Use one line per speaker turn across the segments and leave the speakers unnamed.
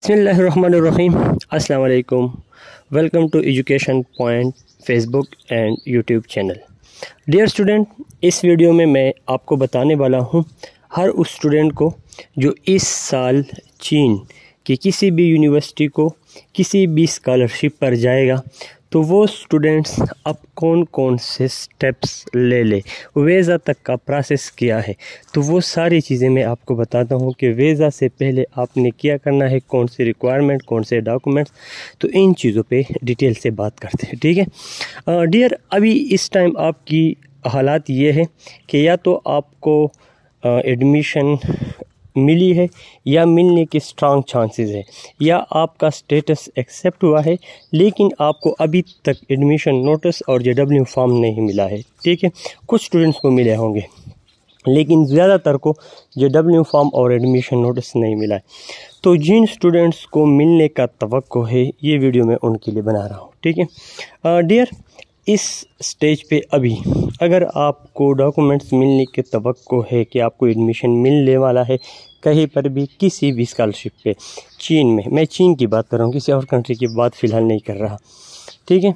बिस्मिल्लाहिर्रहमानिर्रहीम। अस्सलाम वालेकुम। Welcome to education point Facebook and YouTube channel. Dear student, इस वीडियो में मैं आपको बताने वाला हूँ हर उस स्टूडेंट को जो इस साल चीन की किसी भी यूनिवर्सिटी को किसी भी स्कॉलरशिप पर जाएगा तो वो स्टूडेंट्स अब कौन कौन से स्टेप्स ले ले, वीज़ा तक का प्रोसेस किया है, तो वो सारी चीज़ें मैं आपको बताता हूँ कि वीज़ा से पहले आपने क्या करना है, कौन सी रिक्वायरमेंट, कौन से डॉक्यूमेंट्स। तो इन चीज़ों पे डिटेल से बात करते हैं, ठीक है। डियर, अभी इस टाइम आपकी हालात ये है कि या तो आपको एडमिशन मिली है या मिलने के स्ट्रांग चांसेस है, या आपका स्टेटस एक्सेप्ट हुआ है लेकिन आपको अभी तक एडमिशन नोटिस और JW फॉर्म नहीं मिला है, ठीक है। कुछ स्टूडेंट्स को मिले होंगे लेकिन ज़्यादातर को JW फॉर्म और एडमिशन नोटिस नहीं मिला है। तो जिन स्टूडेंट्स को मिलने का तवक्को है, ये वीडियो मैं उनके लिए बना रहा हूँ, ठीक है। डियर, इस स्टेज पे अभी अगर आपको डॉक्यूमेंट्स मिलने के तवक्को है कि आपको एडमिशन मिलने वाला है कहीं पर भी किसी भी स्कॉलरशिप पे, चीन में, मैं चीन की बात कर रहा हूँ, किसी और कंट्री की बात फ़िलहाल नहीं कर रहा, ठीक है।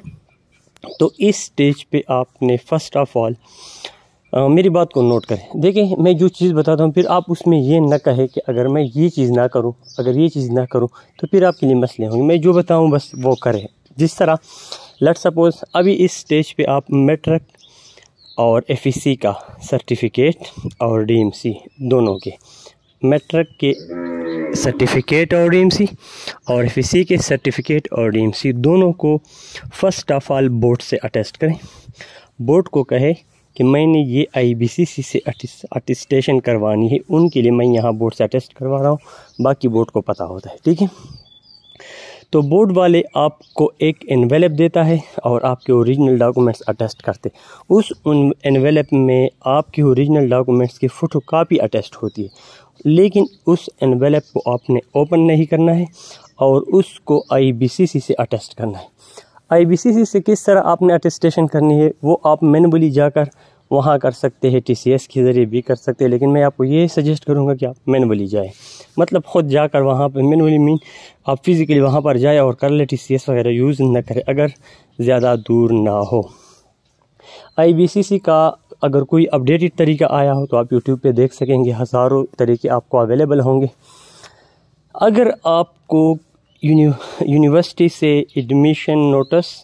तो इस स्टेज पे आपने फ़र्स्ट ऑफ ऑल मेरी बात को नोट करें। देखिए, मैं जो चीज़ बताता हूँ फिर आप उसमें ये न कहे कि अगर मैं ये चीज़ ना करूँ, अगर ये चीज़ ना करूँ तो फिर आपके लिए मसले होंगे। मैं जो बताऊँ बस वो करें। जिस तरह लेट्स सपोज़ अभी इस स्टेज पे आप मैट्रिक और FEC का सर्टिफिकेट और DMC दोनों के, मैट्रिक के सर्टिफिकेट और DMC और FEC के सर्टिफिकेट और DMC दोनों को फ़र्स्ट ऑफ ऑल बोर्ड से अटेस्ट करें। बोर्ड को कहे कि मैंने ये IBCC से अटेस्टेशन करवानी है, उनके लिए मैं यहाँ बोर्ड से अटेस्ट करवा रहा हूँ, बाकी बोर्ड को पता होता है, ठीक है। तो बोर्ड वाले आपको एक एनवेलप देता है और आपके ओरिजिनल डॉक्यूमेंट्स अटेस्ट करते। उस एनवेलप में आपके ओरिजिनल डॉक्यूमेंट्स की फ़ोटोकॉपी अटेस्ट होती है, लेकिन उस एनवेलप को आपने ओपन नहीं करना है और उसको IBCC से अटेस्ट करना है। IBCC से किस तरह आपने अटेस्टेशन करनी है वो आप मैनुअली जाकर वहाँ कर सकते हैं, TCS के ज़रिए भी कर सकते हैं, लेकिन मैं आपको ये सजेस्ट करूँगा कि आप मैनुअली जाएँ, मतलब ख़ुद जाकर वहाँ पर, मैनुअली मीन आप फिज़िकली वहाँ पर जाए और कर ले, TCS वगैरह यूज़ न करें अगर ज़्यादा दूर ना हो। IBCC का अगर कोई अपडेटेड तरीका आया हो तो आप YouTube पे देख सकेंगे, हज़ारों तरीके आपको अवेलेबल होंगे। अगर आपको यूनिवर्सिटी से एडमिशन नोटिस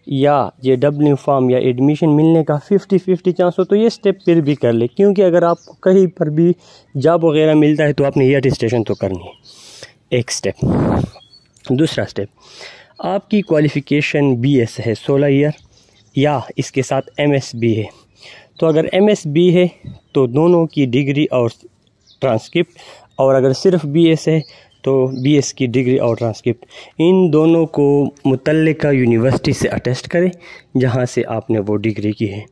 या JW फॉर्म या एडमिशन मिलने का 50-50 चांस हो तो ये स्टेप फिर भी कर ले, क्योंकि अगर आपको कहीं पर भी जॉब वगैरह मिलता है तो आपने ये अटेस्टेशन तो करनी है, एक स्टेप। दूसरा स्टेप, आपकी क्वालिफ़िकेशन BS है 16 ईयर या इसके साथ MS भी है। तो अगर MS भी है तो दोनों की डिग्री और ट्रांसक्रिप्ट, और अगर सिर्फ BS है तो BS की डिग्री और ट्रांसक्रिप्ट, इन दोनों को मुतल्लिका यूनिवर्सिटी से अटेस्ट करें जहां से आपने वो डिग्री की है,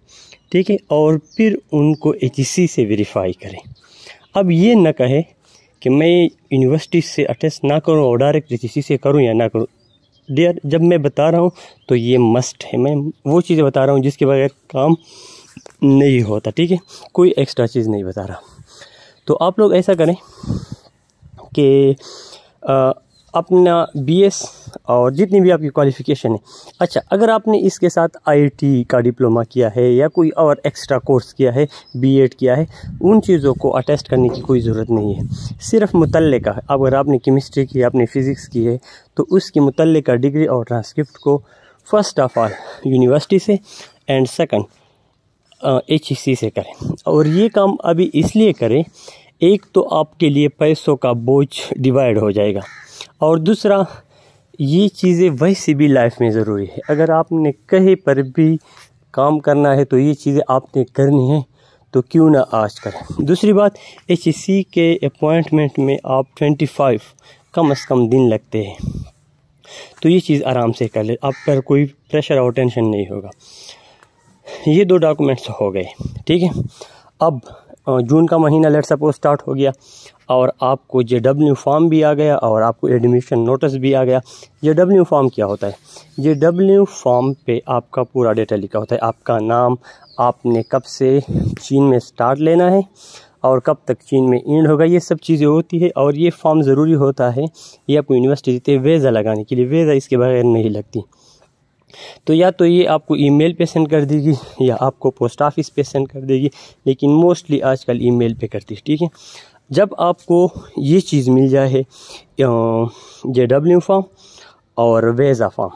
ठीक है, और फिर उनको HEC से वेरीफाई करें। अब ये न कहे कि मैं यूनिवर्सिटी से अटेस्ट ना करूं और डायरेक्ट HEC से करूं या ना करूं। डियर, जब मैं बता रहा हूं तो ये मस्ट है, मैं वो चीज़ें बता रहा हूं जिसके बगैर काम नहीं होता, ठीक है, कोई एक्स्ट्रा चीज़ नहीं बता रहा। तो आप लोग ऐसा करें कि अपना BS और जितनी भी आपकी क्वालिफ़िकेशन है, अच्छा, अगर आपने इसके साथ IIT का डिप्लोमा किया है या कोई और एक्स्ट्रा कोर्स किया है, B.Ed किया है, उन चीज़ों को अटेस्ट करने की कोई ज़रूरत नहीं है। सिर्फ मुतल्लिका, अगर आपने केमिस्ट्री की, आपने फ़िज़िक्स की है तो उसकी मुतल्लिका डिग्री और ट्रांसक्रिप्ट को फ़र्स्ट ऑफ ऑल यूनिवर्सिटी से एंड सेकंड HEC से करें। और ये काम अभी इसलिए करें, एक तो आपके लिए पैसों का बोझ डिवाइड हो जाएगा, और दूसरा ये चीज़ें वैसे भी लाइफ में ज़रूरी है। अगर आपने कहीं पर भी काम करना है तो ये चीज़ें आपने करनी है, तो क्यों ना आज करें। दूसरी बात, HEC के अपॉइंटमेंट में आप 25 कम से कम दिन लगते हैं, तो ये चीज़ आराम से कर ले, आप पर कोई प्रेशर और टेंशन नहीं होगा। ये दो डॉक्यूमेंट्स हो गए, ठीक है। अब जून का महीना लेट्स सपोज स्टार्ट हो गया और आपको JW फॉर्म भी आ गया और आपको एडमिशन नोटिस भी आ गया। JW फॉर्म क्या होता है? JW फॉर्म पे आपका पूरा डेटा लिखा होता है, आपका नाम, आपने कब से चीन में स्टार्ट लेना है और कब तक चीन में एंड होगा, ये सब चीज़ें होती है। और ये फॉर्म ज़रूरी होता है, ये आपको यूनिवर्सिटी देती है वीज़ा लगाने के लिए, वीज़ा इसके बगैर नहीं लगती। तो या तो ये आपको ईमेल पे सेंड कर देगी या आपको पोस्ट ऑफिस पे सेंड कर देगी, लेकिन मोस्टली आजकल ईमेल पे करती है, ठीक है। जब आपको ये चीज़ मिल जाए JW फॉर्म और वीज़ा फॉर्म,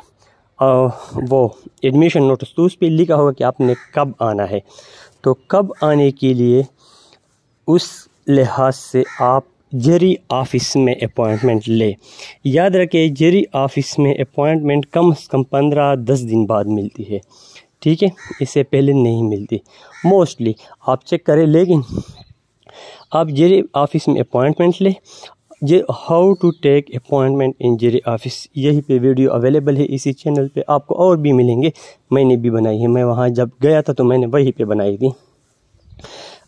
वो एडमिशन नोटिस, तो उस पर लिखा होगा कि आपने कब आना है। तो कब आने के लिए उस लिहाज से आप जेरी ऑफिस में अपॉइंटमेंट ले। याद रखें, जेरी ऑफिस में अपॉइंटमेंट कम से कम 15-10 दिन बाद मिलती है, ठीक है, इससे पहले नहीं मिलती मोस्टली। आप चेक करें, लेकिन आप जेरी ऑफिस में अपॉइंटमेंट ले। How to take appointment in Gerry office, यही पे वीडियो अवेलेबल है इसी चैनल पे, आपको और भी मिलेंगे, मैंने भी बनाई है। मैं वहाँ जब गया था तो मैंने वहीं पे बनाई थी।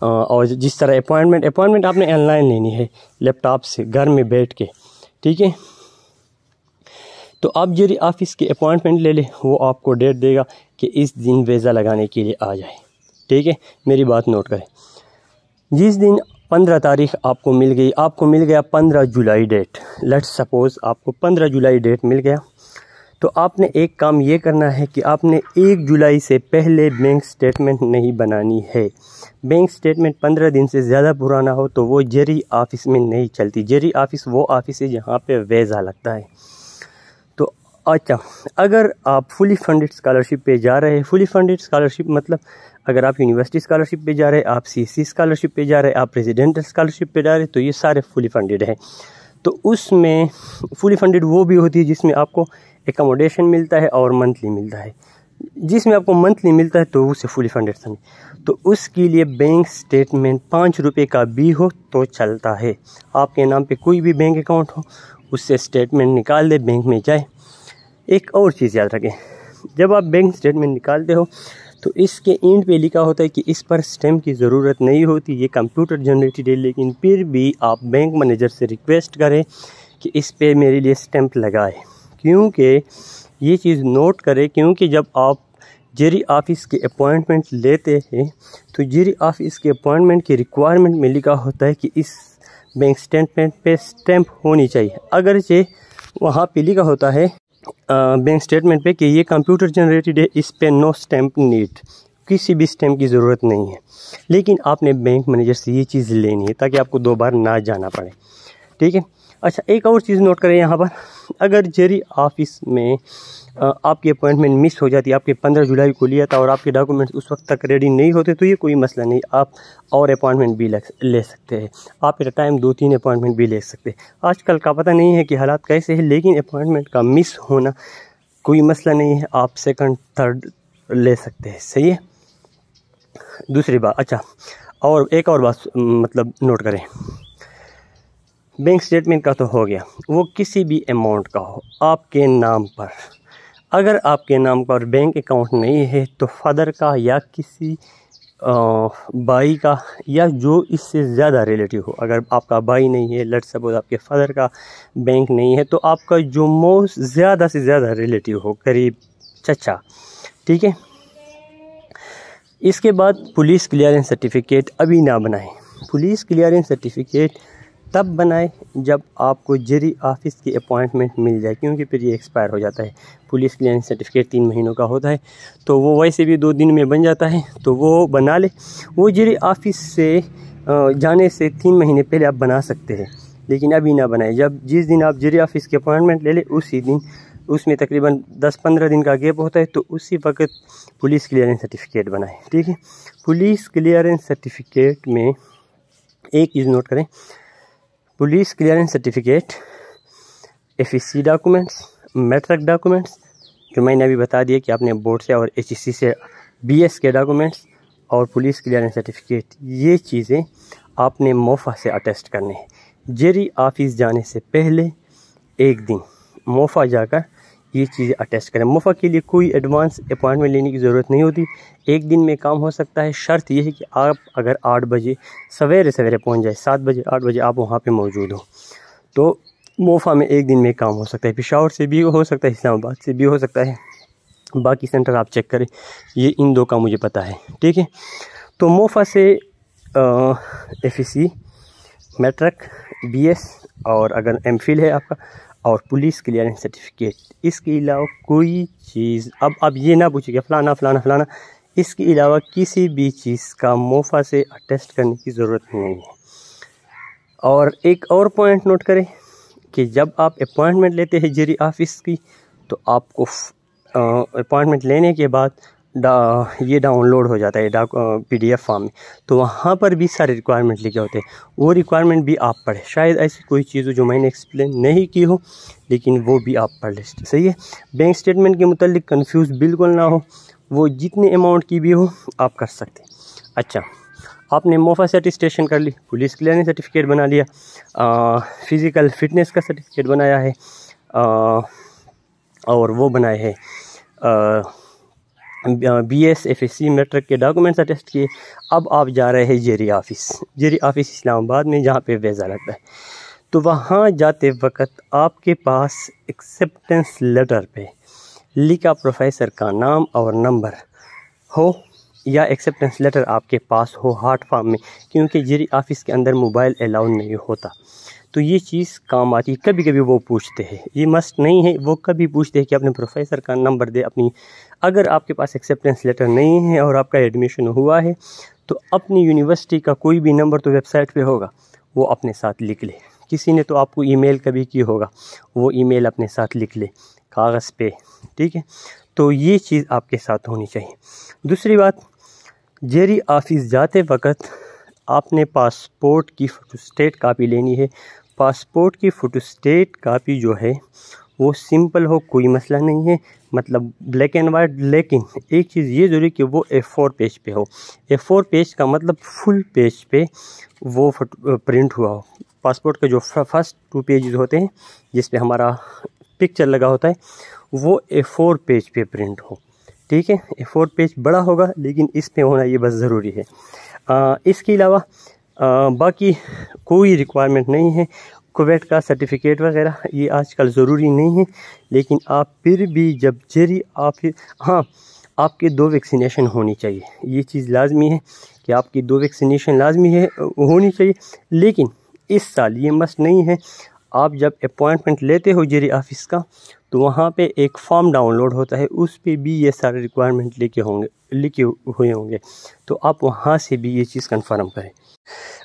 और जिस तरह अपॉइंटमेंट आपने ऑनलाइन लेनी है लैपटॉप से, घर में बैठ के, ठीक है। तो आप जेरी ऑफिस की अपॉइंटमेंट ले ले, वो आपको डेट देगा कि इस दिन वीज़ा लगाने के लिए आ जाए, ठीक है। मेरी बात नोट करें, जिस दिन 15 तारीख आपको मिल गई, आपको मिल गया 15 जुलाई डेट, लेट्स सपोज़ आपको 15 जुलाई डेट मिल गया, तो आपने एक काम ये करना है कि आपने 1 जुलाई से पहले बैंक स्टेटमेंट नहीं बनानी है। बैंक स्टेटमेंट 15 दिन से ज़्यादा पुराना हो तो वो जेरी ऑफिस में नहीं चलती। जेरी ऑफिस वो ऑफिस है जहाँ पे वीज़ा लगता है। तो अच्छा, अगर आप फुली फंडेड स्कॉलरशिप पे जा रहे हैं, फुली फंडेड स्कॉलरशिप मतलब अगर आप यूनिवर्सिटी स्कॉलरशिप पे जा रहे हैं, आप CC स्कॉलरशिप पे जा रहे हैं, आप रेजिडेंटल स्कॉलरशिप पे जा रहे हैं, तो ये सारे फुली फंडेड हैं। तो उसमें फुली फंडेड वो भी होती है जिसमें आपको एकोमोडेशन मिलता है और मंथली मिलता है। जिसमें आपको मंथली मिलता है तो उसे फुली फंडेड समझ। तो उसके लिए बैंक स्टेटमेंट 5 रुपये का भी हो तो चलता है। आपके नाम पे कोई भी बैंक अकाउंट हो, उससे स्टेटमेंट निकाल दे, बैंक में जाए। एक और चीज़ याद रखें, जब आप बैंक स्टेटमेंट निकालते हो तो इसके एंड पे लिखा होता है कि इस पर स्टैम्प की ज़रूरत नहीं होती, ये कंप्यूटर जनरेटेड है, लेकिन फिर भी आप बैंक मैनेजर से रिक्वेस्ट करें कि इस पे मेरे लिए स्टैम्प लगाए। क्योंकि ये चीज़ नोट करें, क्योंकि जब आप जेरी ऑफिस के अपॉइंटमेंट लेते हैं तो जेरी ऑफिस के अपॉइंटमेंट की रिक्वायरमेंट में लिखा होता है कि इस बैंक स्टेटमेंट पे स्टैम्प होनी चाहिए। अगर ये वहाँ पे लिखा होता है बैंक स्टेटमेंट पे कि ये कंप्यूटर जनरेटेड है, इस पे नो स्टैम्प नीड, किसी भी स्टैम्प की ज़रूरत नहीं है। लेकिन आपने बैंक मैनेजर से ये चीज़ लेनी है ताकि आपको 2 बार ना जाना पड़े, ठीक है। अच्छा, एक और चीज़ नोट करें यहाँ पर, अगर जेरी ऑफिस में आपकी अपॉइंटमेंट मिस हो जाती है, आपके 15 जुलाई को लिया था और आपके डॉक्यूमेंट्स उस वक्त तक रेडी नहीं होते, तो ये कोई मसला नहीं, आप और अपॉइंटमेंट भी ले सकते हैं। आप एट अ टाइम 2-3 अपॉइंटमेंट भी ले सकते हैं। आजकल का पता नहीं है कि हालात कैसे हैं, लेकिन अपॉइंटमेंट का मिस होना कोई मसला नहीं है, आप 2nd 3rd ले सकते हैं, सही है। दूसरी बात, अच्छा, और एक और बात मतलब नोट करें, बैंक स्टेटमेंट का तो हो गया, वो किसी भी अमाउंट का हो आपके नाम पर। अगर आपके नाम पर बैंक अकाउंट नहीं है तो फादर का या किसी भाई का या जो इससे ज़्यादा रिलेटिव हो। अगर आपका भाई नहीं है, लेट्स सपोज आपके फादर का बैंक नहीं है, तो आपका जो मोस्ट ज़्यादा से ज़्यादा रिलेटिव हो, करीब चचा, ठीक है। इसके बाद पुलिस क्लियरेंस सर्टिफिकेट अभी ना बनाएं। पुलिस क्लियरेंस सर्टिफिकेट तब बनाए जब आपको जेरी ऑफिस की अपॉइंटमेंट मिल जाए, क्योंकि फिर ये एक्सपायर हो जाता है। पुलिस क्लियरेंस सर्टिफिकेट 3 महीनों का होता है, तो वो वैसे भी 2 दिन में बन जाता है, तो वो बना ले। वो जेरी ऑफिस से जाने से 3 महीने पहले आप बना सकते हैं, लेकिन अभी ना बनाए। जिस दिन आप जेरी ऑफिस की अपॉइंटमेंट ले ले उसी दिन, उसमें तकरीबन 10-15 दिन का गैप होता है, तो उसी वक्त पुलिस क्लियरेंस सर्टिफिकेट बनाए, ठीक है। पुलिस क्लियरेंस सर्टिफिकेट में एक चीज़ नोट करें, police clearance certificate, FSC documents, matric documents जो मैंने अभी बता दिया कि आपने बोर्ड से और HEC से BS के डॉक्यूमेंट्स, और पुलिस क्लियरेंस सर्टिफिकेट, ये चीज़ें आपने मोफा से अटेस्ट करने हैं। जेरी ऑफिस जाने से पहले एक दिन मोफा जाकर ये चीज़ें अटेस्ट करें। मोफा के लिए कोई एडवांस अपॉइंटमेंट लेने की ज़रूरत नहीं होती, एक दिन में काम हो सकता है। शर्त यह है कि आप अगर 8 बजे सवेरे पहुंच जाए, 7 बजे 8 बजे आप वहां पे मौजूद हो, तो मोफा में एक दिन में काम हो सकता है। पेशावर से भी हो सकता है, इस्लामाबाद से भी हो सकता है, बाकी सेंटर आप चेक करें, ये इन 2 का मुझे पता है, ठीक है। तो मोफा से FEC, मैट्रिक, BS और अगर MPhil है आपका, और पुलिस क्लियरेंस सर्टिफिकेट। इसके अलावा कोई चीज़ अब ये ना पूछिए फ़लाना फ़लाना फ़लाना, इसके अलावा किसी भी चीज़ का मोफा से अटेस्ट करने की ज़रूरत नहीं है। और एक और पॉइंट नोट करें कि जब आप अपॉइंटमेंट लेते हैं जेरी ऑफिस की, तो आपको अपॉइंटमेंट लेने के बाद ये डाउनलोड हो जाता है PDF फॉर्म में, तो वहाँ पर भी सारे रिक्वायरमेंट लिखे होते हैं। वो रिक्वायरमेंट भी आप पढ़ें, शायद ऐसी कोई चीज़ हो जो मैंने एक्सप्लेन नहीं की हो, लेकिन वो भी आप पढ़ लें। सही है। बैंक स्टेटमेंट के मुतालिक कंफ्यूज बिल्कुल ना हो, वो जितने अमाउंट की भी हो आप कर सकते हैं। अच्छा, आपने मोफा से अटेस्टेशन कर ली, पुलिस क्लियरेंस सर्टिफिकेट बना लिया, फिज़िकल फिटनेस का सर्टिफिकेट बनाया है, और वो बनाए हैं BS FSC मैट्रिक के डॉक्यूमेंट्स अटेस्ट किए। अब आप जा रहे हैं जेरी ऑफिस इस्लामाबाद में, जहाँ पे वीज़ा लगता है। तो वहाँ जाते वक्त आपके पास एक्सेप्टेंस लेटर पे लिखा प्रोफेसर का नाम और नंबर हो, या एक्सेप्टेंस लेटर आपके पास हो हार्ड फॉर्म में, क्योंकि जेरी ऑफिस के अंदर मोबाइल अलाउ नहीं होता। तो ये चीज़ काम आती है। कभी कभी वो पूछते हैं, ये मस्ट नहीं है, वो कभी पूछते हैं कि अपने प्रोफेसर का नंबर दे अपनी। अगर आपके पास एक्सेप्टेंस लेटर नहीं है और आपका एडमिशन हुआ है, तो अपनी यूनिवर्सिटी का कोई भी नंबर तो वेबसाइट पे होगा, वो अपने साथ लिख ले। किसी ने तो आपको ईमेल कभी की होगा, वो ईमेल अपने साथ लिख ले कागज़ पे, ठीक है। तो ये चीज़ आपके साथ होनी चाहिए। दूसरी बात, जेरी ऑफिस जाते वक्त आपने पासपोर्ट की फोटोस्टेट कापी लेनी है। पासपोर्ट की फोटोस्टेट कापी जो है वो सिंपल हो, कोई मसला नहीं है, मतलब ब्लैक एंड वाइट। लेकिन एक चीज़ ये ज़रूरी कि वो A4 पेज पे हो। A4 पेज का मतलब फुल पेज पे वो प्रिंट हुआ हो। पासपोर्ट के जो फर्स्ट 2 पेजेस होते हैं जिस पे हमारा पिक्चर लगा होता है, वो A4 पेज पे प्रिंट हो, ठीक है। A4 पेज बड़ा होगा, लेकिन इस पे होना ये बस ज़रूरी है। इसके अलावा बाकी कोई रिक्वायरमेंट नहीं है। कुवैत का सर्टिफिकेट वगैरह ये आजकल ज़रूरी नहीं है, लेकिन आप फिर भी जब जेरी ऑफिस, हाँ, आपके 2 वैक्सीनेशन होनी चाहिए। ये चीज़ लाजमी है कि आपकी 2 वैक्सीनेशन लाजमी है होनी चाहिए। लेकिन इस साल ये मस्ट नहीं है। आप जब अपॉइंटमेंट लेते हो जेरी ऑफिस का, तो वहाँ पे एक फॉर्म डाउनलोड होता है, उस पे भी ये सारे रिक्वायरमेंट लिखे हुए होंगे, तो आप वहाँ से भी ये चीज़ कंफर्म करें।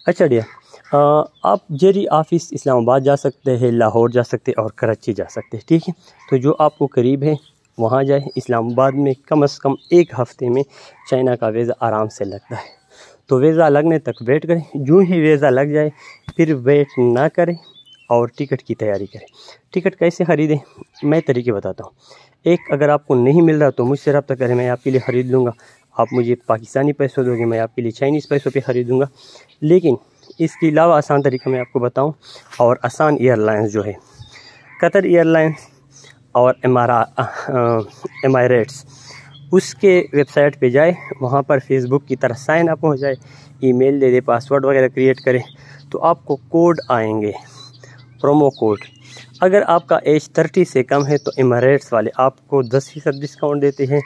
अच्छा डियर, आप जेरी ऑफिस इस्लामाबाद जा सकते हैं, लाहौर जा सकते हैं और कराची जा सकते हैं, ठीक है। तो जो आपको करीब है वहाँ जाए। इस्लामाबाद में कम से कम 1 हफ़्ते में चाइना का वीज़ा आराम से लगता है, तो वीज़ा लगने तक वेट करें। जो ही वीज़ा लग जाए फिर वेट ना करें और टिकट की तैयारी करें। टिकट कैसे ख़रीदें, मैं तरीके बताता हूँ। एक, अगर आपको नहीं मिल रहा तो मुझसे रब्ता करें, मैं आपके लिए ख़रीद लूँगा। आप मुझे पाकिस्तानी पैसों दोगे, मैं आपके लिए चाइनीज़ पैसों पे ख़रीदूँगा। लेकिन इसके अलावा आसान तरीका मैं आपको बताऊं, और आसान एयरलाइंस जो है, कतर एयरलाइंस और एमारेट्स, उसके वेबसाइट पे जाए, वहाँ पर फेसबुक की तरह साइन अप हो जाए, ईमेल दे दे, पासवर्ड वगैरह क्रिएट करें, तो आपको कोड आएंगे, प्रोमो कोड। अगर आपका एज 30 से कम है तो एमारेट्स वाले आपको 10% डिस्काउंट देते हैं।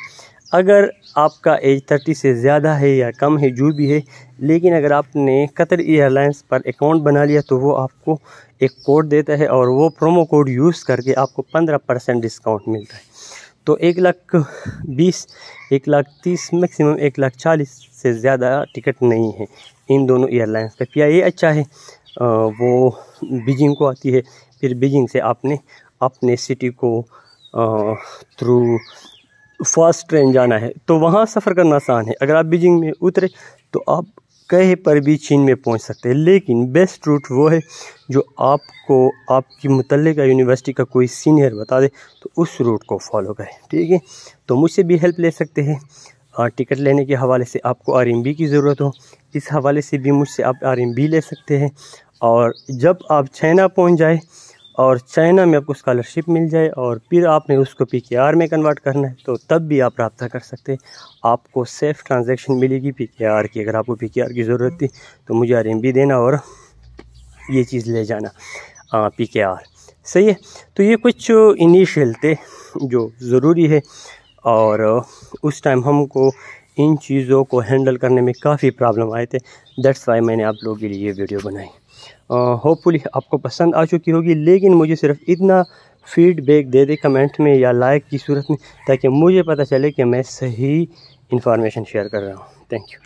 अगर आपका एज 30 से ज़्यादा है या कम है, जो भी है, लेकिन अगर आपने कतर एयरलाइंस पर अकाउंट बना लिया, तो वो आपको एक कोड देता है, और वो प्रोमो कोड यूज़ करके आपको 15% डिस्काउंट मिलता है। तो 1,20,000, 1,30,000, मैक्सिमम 1,40,000 से ज़्यादा टिकट नहीं है इन दोनों एयरलाइंस का। PIA अच्छा है, वो बीजिंग को आती है, फिर बीजिंग से आपने अपने सिटी को थ्रू फास्ट ट्रेन जाना है, तो वहाँ सफ़र करना आसान है। अगर आप बीजिंग में उतरे तो आप कहीं पर भी चीन में पहुँच सकते हैं, लेकिन बेस्ट रूट वो है जो आपको आपकी मुतल्लिका यूनिवर्सिटी का कोई सीनियर बता दे, तो उस रूट को फॉलो करें, ठीक है। तो मुझसे भी हेल्प ले सकते हैं। टिकट लेने के हवाले से आपको RMB की ज़रूरत हो, इस हवाले से भी मुझसे आप RMB ले सकते हैं। और जब आप चाइना पहुँच जाए और चाइना में आपको स्कॉलरशिप मिल जाए और फिर आपने उसको PKR में कन्वर्ट करना है, तो तब भी आप रब्ता कर सकते हैं। आपको सेफ़ ट्रांजैक्शन मिलेगी PKR की। अगर आपको PKR की ज़रूरत थी तो मुझे RMB देना और ये चीज़ ले जाना PKR, सही है। तो ये कुछ इनिशियल थे जो ज़रूरी है, और उस टाइम हमको इन चीज़ों को हैंडल करने में काफ़ी प्रॉब्लम आए थे। दैट्स वाई मैंने आप लोगों के लिए ये वीडियो बनाई। होपफुली आपको पसंद आ चुकी होगी, लेकिन मुझे सिर्फ इतना फीडबैक दे दे कमेंट में या लाइक की सूरत में, ताकि मुझे पता चले कि मैं सही इंफॉर्मेशन शेयर कर रहा हूँ। Thank you.